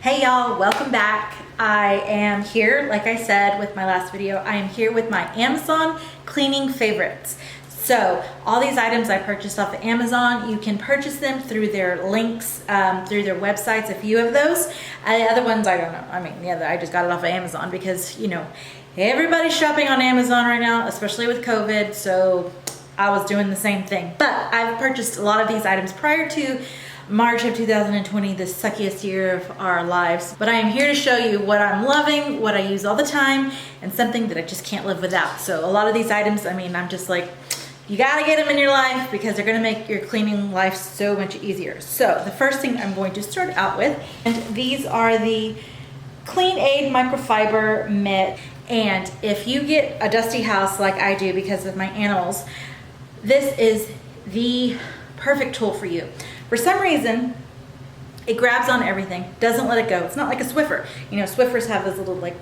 Hey y'all, welcome back. I am here, like I said with my last video, I am here with my Amazon cleaning favorites. So all these items I purchased off of Amazon, you can purchase them through their links, through their websites, a few of those. The other ones, I don't know. I mean, yeah, I just got it off of Amazon because, you know, everybody's shopping on Amazon right now, especially with COVID. So I was doing the same thing. But I've purchased a lot of these items prior to March of 2020, the suckiest year of our lives. But I am here to show you what I'm loving, what I use all the time, and something that I just can't live without. So a lot of these items, I mean, I'm just like, you gotta get them in your life because they're gonna make your cleaning life so much easier. So the first thing I'm going to start out with, and these are the CleanAide Microfiber Mitt. And if you get a dusty house like I do because of my animals, this is the perfect tool for you. For some reason, it grabs on everything, doesn't let it go. It's not like a Swiffer. You know, Swiffers have those little like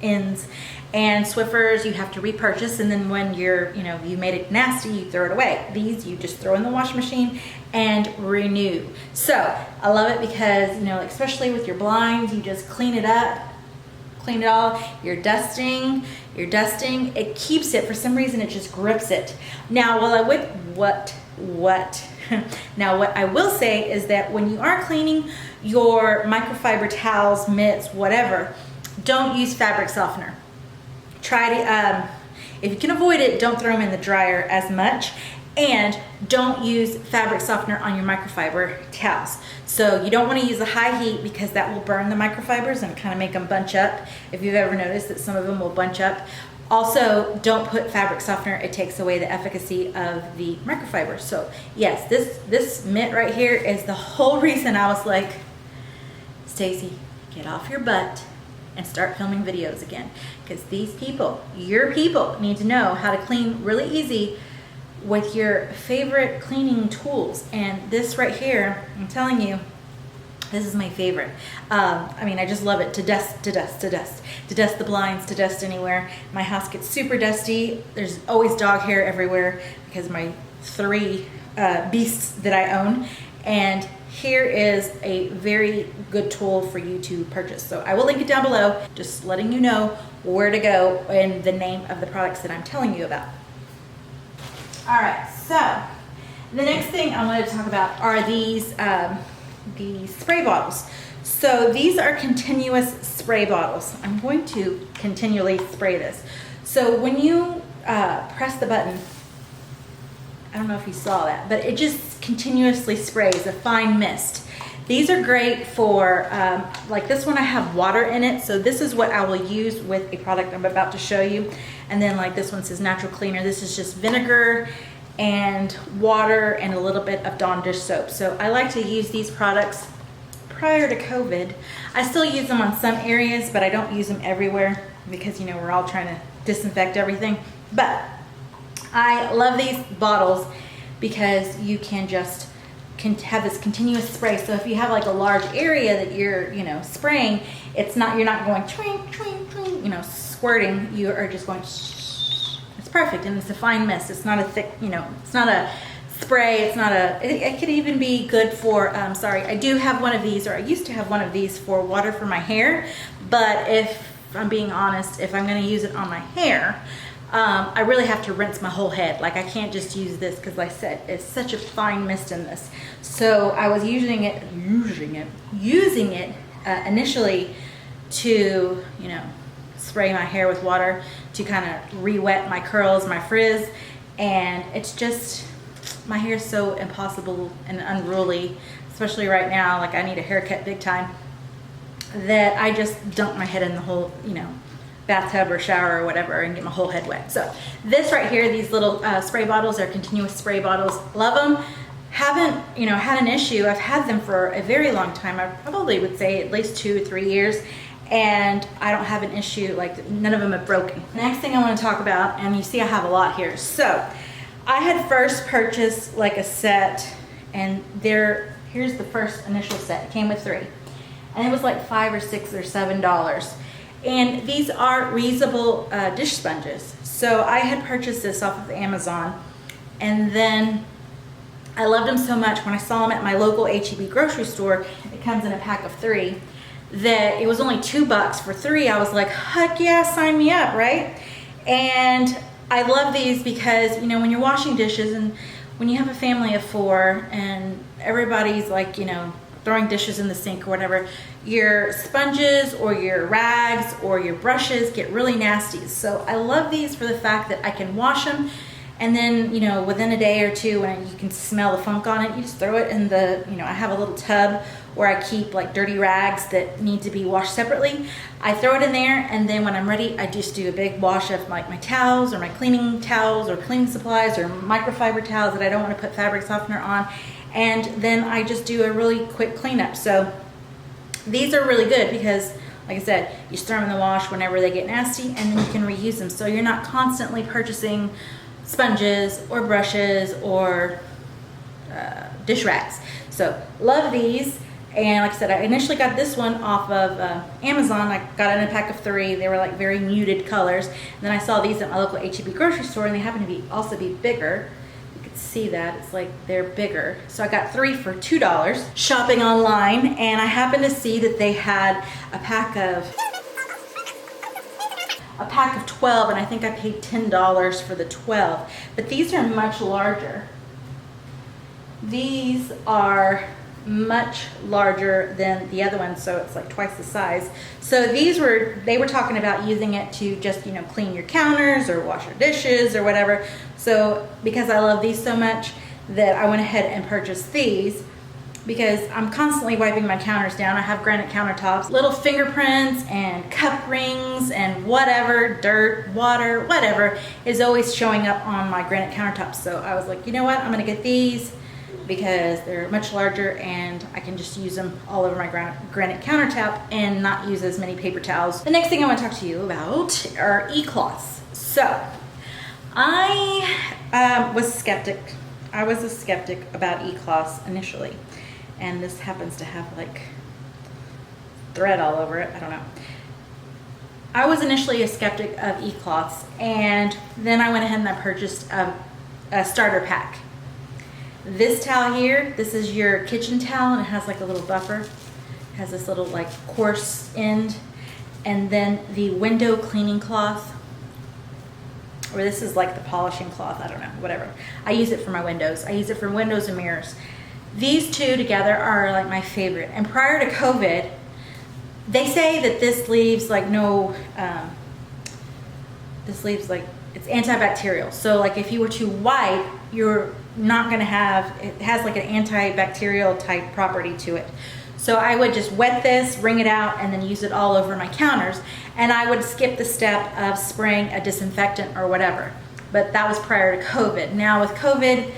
ends, and Swiffers you have to repurchase, and then when you're, you know, you made it nasty, you throw it away. These you just throw in the washing machine and renew. So I love it because, you know, especially with your blinds, you just clean it up, clean it all. You're dusting, it keeps it. For some reason, it just grips it. Now, while I would, Now, what I will say is that when you are cleaning your microfiber towels, mitts, whatever, don't use fabric softener. Try to, if you can avoid it, don't throw them in the dryer as much, and don't use fabric softener on your microfiber towels. So you don't want to use a high heat because that will burn the microfibers and kind of make them bunch up. If you've ever noticed that some of them will bunch up. Also, don't put fabric softener. It takes away the efficacy of the microfiber. So yes, this mitt right here is the whole reason I was like, Stacy, get off your butt and start filming videos again. Because these people, your people, need to know how to clean really easy with your favorite cleaning tools. And this right here, I'm telling you, this is my favorite. I mean, I just love it to dust the blinds, to dust anywhere. My house gets super dusty. There's always dog hair everywhere because of my 3 beasts that I own. And here is a very good tool for you to purchase. So I will link it down below, just letting you know where to go and the name of the products that I'm telling you about. All right, so the next thing I wanted to talk about are these the spray bottles. So these are continuous spray bottles. I'm going to continually spray this. So when you press the button, I don't know if you saw that, but it just continuously sprays a fine mist. These are great for, like this one I have water in it, so this is what I will use with a product I'm about to show you. And then like this one says natural cleaner. This is just vinegar and water and a little bit of Dawn dish soap. So I like to use these products prior to COVID. I still use them on some areas, but I don't use them everywhere because, you know, we're all trying to disinfect everything. But I love these bottles because you can just have this continuous spray. So if you have like a large area that you're, you know, spraying, it's not, you're not going twing, twing, twing, you know, squirting. You are just going perfect, and it's a fine mist. It's not a thick, you know, it's not a spray. It's not a, it could even be good for, sorry, I do have one of these, or I used to have one of these for water for my hair, but if I'm being honest, if I'm going to use it on my hair, I really have to rinse my whole head. Like I can't just use this because like I said, it's such a fine mist in this. So I was using it initially to, you know, spray my hair with water to kind of re-wet my curls, my frizz, and it's just, my hair is so impossible and unruly, especially right now, like I need a haircut big time, that I just dunk my head in the whole, you know, bathtub or shower or whatever and get my whole head wet. So this right here, these little spray bottles are continuous spray bottles. Love them. Haven't, you know, had an issue. I've had them for a very long time. I probably would say at least 2 or 3 years. And I don't have an issue, like none of them have broken. Next thing I want to talk about, and you see I have a lot here. So I had first purchased like a set, and here's the first initial set. It came with 3. And it was like $5 or $6 or $7. And these are reusable dish sponges. So I had purchased this off of Amazon, and then I loved them so much when I saw them at my local H-E-B grocery store. It comes in a pack of 3. that it was only $2 for 3. I was like, heck yeah, sign me up, right? And I love these because, you know, when you're washing dishes and when you have a family of 4 and everybody's like, you know, throwing dishes in the sink or whatever, your sponges or your rags or your brushes get really nasty. So I love these for the fact that I can wash them, and then, you know, within a day or two, when you can smell the funk on it, you just throw it in the, you know, I have a little tub where I keep like dirty rags that need to be washed separately. I throw it in there, and then when I'm ready, I just do a big wash of like my towels or my cleaning towels or cleaning supplies or microfiber towels that I don't want to put fabric softener on, and then I just do a really quick cleanup. So these are really good because, like I said, you just throw them in the wash whenever they get nasty, and then you can reuse them. So you're not constantly purchasing sponges or brushes or dish rags. So love these. And like I said, I initially got this one off of Amazon. I got it in a pack of 3. They were like very muted colors. And then I saw these at my local H-E-B grocery store, and they happen to be also be bigger. You can see that it's like they're bigger. So I got 3 for $2 shopping online, and I happened to see that they had a pack of 12, and I think I paid $10 for the 12. But these are much larger. These are much larger than the other ones, so it's like twice the size. So they were talking about using it to just, you know, clean your counters or wash your dishes or whatever. So because I love these so much, that I went ahead and purchased these, because I'm constantly wiping my counters down. I have granite countertops, little fingerprints and cup rings and whatever, dirt, water, whatever is always showing up on my granite countertops. So I was like, you know what, I'm gonna get these because they're much larger and I can just use them all over my granite countertop and not use as many paper towels. The next thing I want to talk to you about are e-cloths. So I was skeptic. I was a skeptic about e-cloths initially. And this happens to have like thread all over it. I don't know. I was initially a skeptic of e-cloths, and then I went ahead and I purchased a starter pack. This towel here, this is your kitchen towel, and it has like a little buffer. It has this little like coarse end. And then the window cleaning cloth, or this is like the polishing cloth, I don't know, whatever. I use it for my windows. I use it for windows and mirrors. These two together are like my favorite. And prior to COVID, they say that this leaves like no, this leaves like, it's antibacterial. So like if you were to wipe, you're not gonna have, it has like an antibacterial type property to it. So I would just wet this, wring it out, and then use it all over my counters. And I would skip the step of spraying a disinfectant or whatever. But that was prior to COVID. Now with COVID,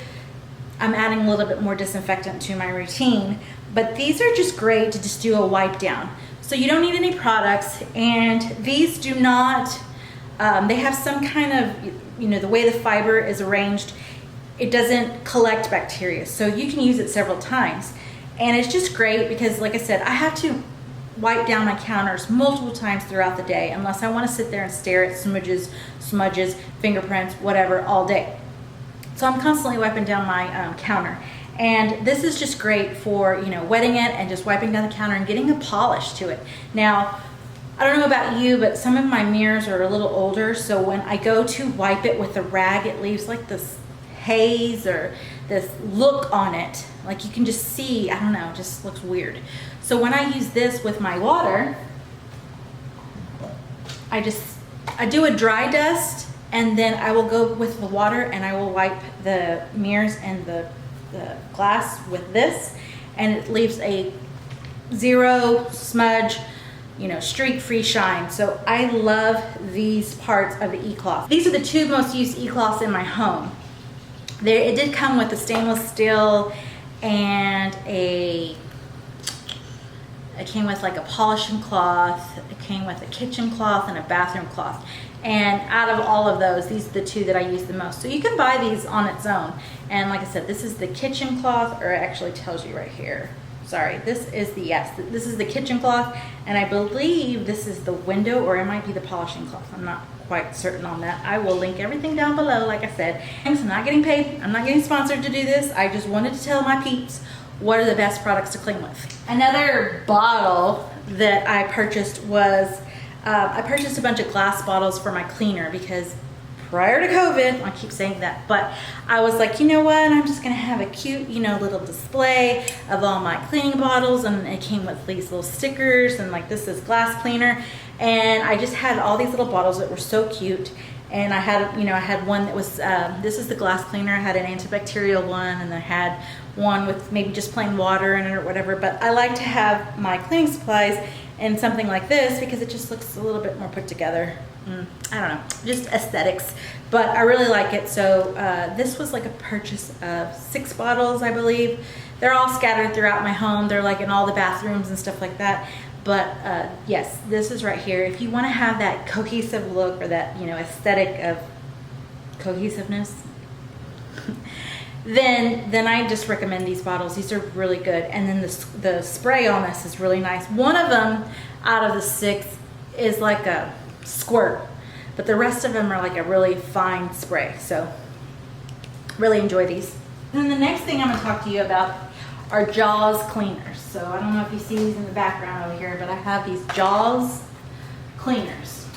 I'm adding a little bit more disinfectant to my routine, but these are just great to just do a wipe down. So you don't need any products, and these do not, they have some kind of, you know, the way the fiber is arranged, it doesn't collect bacteria. So you can use it several times. And it's just great because, like I said, I have to wipe down my counters multiple times throughout the day unless I want to sit there and stare at smudges, fingerprints, whatever, all day. So I'm constantly wiping down my counter. And this is just great for, you know, wetting it and just wiping down the counter and getting a polish to it. Now, I don't know about you, but some of my mirrors are a little older, so when I go to wipe it with a rag, it leaves like this haze or this look on it. Like you can just see, I don't know, it just looks weird. So when I use this with my water, I do a dry dust, and then I will go with the water and I will wipe the mirrors and the glass with this, and it leaves a zero smudge, you know, streak-free shine. So I love these parts of the e-cloth. These are the 2 most used e-cloths in my home. It did come with a stainless steel and it came with like a polishing cloth, it came with a kitchen cloth and a bathroom cloth. And out of all of those, these are the 2 that I use the most. So you can buy these on its own. And like I said, this is the kitchen cloth, or it actually tells you right here. Sorry, this is the kitchen cloth, and I believe this is the window, or it might be the polishing cloth. I'm not quite certain on that. I will link everything down below, like I said. I'm not getting paid, I'm not getting sponsored to do this. I just wanted to tell my peeps what are the best products to clean with. Another bottle that I purchased was, I purchased a bunch of glass bottles for my cleaner because prior to COVID, I keep saying that, but I was like, you know what, I'm just gonna have a cute, you know, little display of all my cleaning bottles, and it came with these little stickers, and like, this is glass cleaner, and I just had all these little bottles that were so cute. And I had, you know, I had one that was, this is the glass cleaner. I had an antibacterial one, and I had one with maybe just plain water in it or whatever. But I like to have my cleaning supplies in something like this because it just looks a little bit more put together. I don't know, just aesthetics. But I really like it. So this was like a purchase of 6 bottles, I believe. They're all scattered throughout my home. They're like in all the bathrooms and stuff like that. But yes, this is right here. If you want to have that cohesive look or that, you know, aesthetic of cohesiveness, then I just recommend these bottles. These are really good. And then the spray on this is really nice. One of them out of the 6 is like a squirt, but the rest of them are like a really fine spray. So really enjoy these. And then the next thing I'm going to talk to you about are Jaws cleaners. So I don't know if you see these in the background over here, but I have these Jaws cleaners.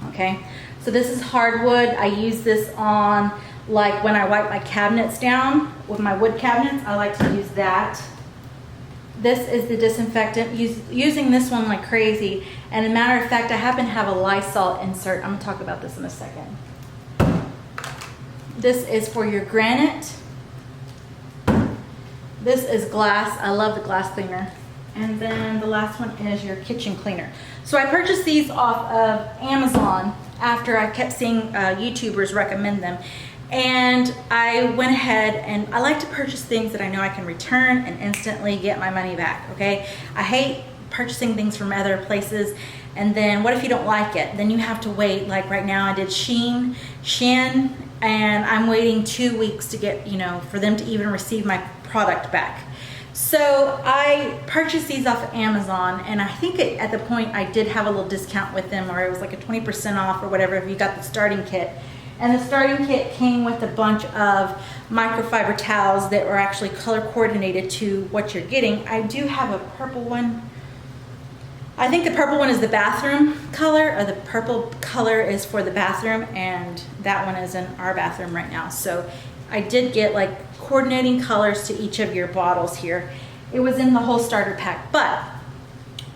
Okay, so this is hardwood. I use this on, like, when I wipe my cabinets down with my wood cabinets, I like to use that. This is the disinfectant, using this one like crazy. And as a matter of fact, I happen to have a Lysol insert. I'm gonna talk about this in a second. This is for your Granite. This is glass. I love the glass cleaner. And then the last one is your kitchen cleaner. So I purchased these off of Amazon after I kept seeing YouTubers recommend them. And I went ahead, and I like to purchase things that I know I can return and instantly get my money back, okay? I hate purchasing things from other places, and then what if you don't like it? Then you have to wait. Like right now I did Shein, and I'm waiting 2 weeks to get, you know, for them to even receive my product back. So I purchased these off of Amazon, and I think at the point I did have a little discount with them, or it was like a 20% off or whatever if you got the starting kit. And the starting kit came with a bunch of microfiber towels that were actually color coordinated to what you're getting. I do have a purple one. I think the purple one is the bathroom color, or the purple color is for the bathroom, and that one is in our bathroom right now. So I did get like coordinating colors to each of your bottles here. It was in the whole starter pack. But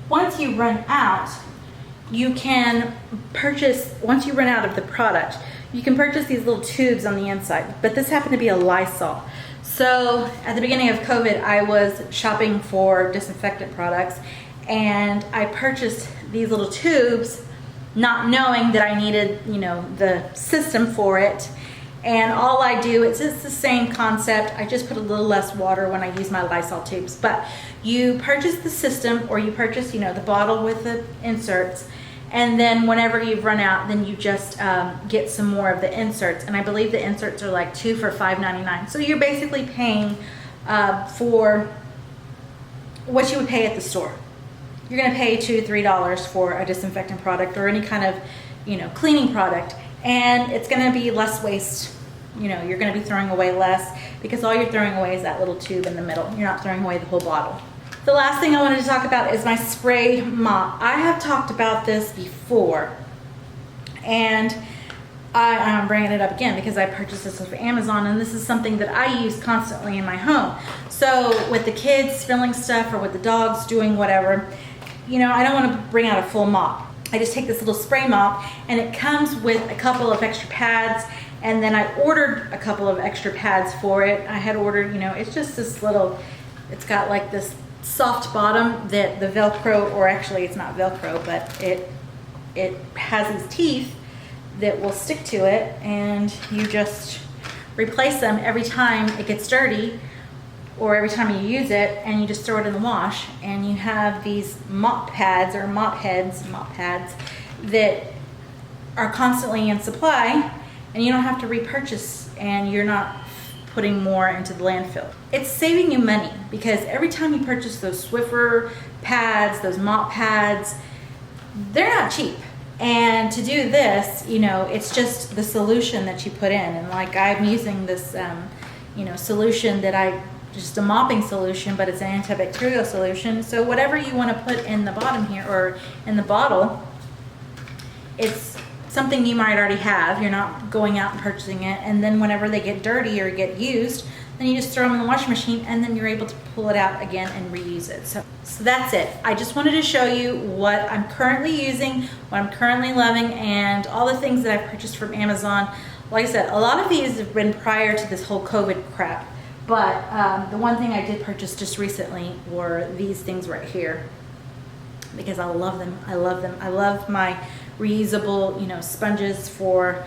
once you run out, you can purchase, once you run out of the product, you can purchase these little tubes on the inside. But this happened to be a Lysol. So at the beginning of COVID, I was shopping for disinfectant products, and I purchased these little tubes not knowing that I needed, you know, the system for it. And all I do, it's just the same concept. I just put a little less water when I use my Lysol tubes. But you purchase the system, or you purchase, you know, the bottle with the inserts. And then whenever you've run out, then you just get some more of the inserts. And I believe the inserts are like 2 for $5.99. So you're basically paying for what you would pay at the store. You're gonna pay $2 to $3 for a disinfectant product or any kind of, you know, cleaning product. And it's gonna be less waste. You know, you're gonna be throwing away less because all you're throwing away is that little tube in the middle. You're not throwing away the whole bottle. The last thing I wanted to talk about is my spray mop. I have talked about this before, and I'm bringing it up again because I purchased this off of Amazon, and this is something that I use constantly in my home. So with the kids spilling stuff, or with the dogs doing whatever, you know, I don't want to bring out a full mop. I just take this little spray mop, and it comes with a couple of extra pads, and then I ordered a couple of extra pads for it. I had ordered, you know, it's just this little, it's got like this soft bottom that the Velcro, or actually it's not Velcro, but it has these teeth that will stick to it, and you just replace them every time it gets dirty, or every time you use it, and you just throw it in the wash. And you have these mop pads, or mop pads that are constantly in supply, and you don't have to repurchase, and you're not putting more into the landfill. It's saving you money, because every time you purchase those Swiffer pads, those mop pads, they're not cheap. And to do this, you know, it's just the solution that you put in. And like, I'm using this, you know, solution that I just a mopping solution, but it's an antibacterial solution. So whatever you want to put in the bottom here or in the bottle, it's something you might already have. You're not going out and purchasing it. And then whenever they get dirty or get used, then you just throw them in the washing machine and then you're able to pull it out again and reuse it. So that's it. I just wanted to show you what I'm currently using, what I'm currently loving, and all the things that I've purchased from Amazon. Like I said, a lot of these have been prior to this whole COVID crap. But the one thing I did purchase just recently were these things right here, because I love them. I love them. I love my reusable, you know, sponges for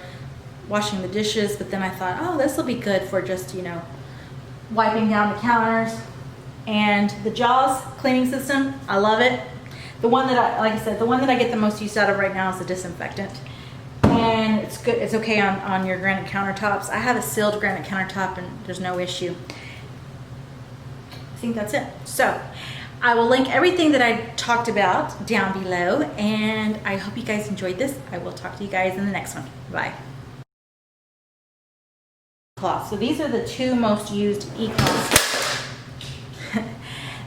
washing the dishes. But then I thought, oh, this will be good for just, you know, wiping down the counters. And the Jaws cleaning system, I love it. The one that like I said, the one that I get the most use out of right now is the Disinfectant. And it's good. It's okay on your granite countertops. I have a sealed granite countertop and there's no issue. I think that's it. So I will link everything that I talked about down below, and I hope you guys enjoyed this. I will talk to you guys in the next one. Bye. Cloths. So these are the two most used e-cloths.